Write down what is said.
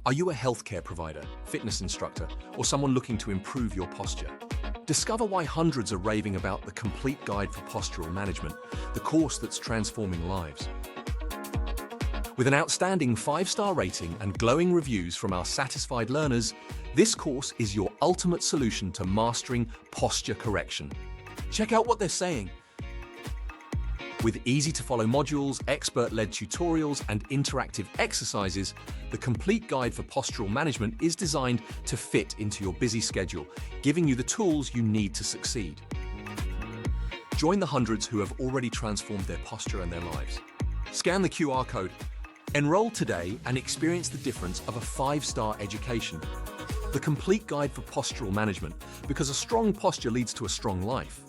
Are you a healthcare provider, fitness instructor, or someone looking to improve your posture? Discover why hundreds are raving about the complete guide for postural management, the course that's transforming lives. With an outstanding 5-star rating and glowing reviews from our satisfied learners, this course is your ultimate solution to mastering posture correction. Check out what they're saying. With easy-to-follow modules, expert-led tutorials, and interactive exercises, the complete guide for postural management is designed to fit into your busy schedule, giving you the tools you need to succeed. Join the hundreds who have already transformed their posture and their lives. Scan the QR code, enroll today, and experience the difference of a 5-star education. The complete guide for postural management, because a strong posture leads to a strong life.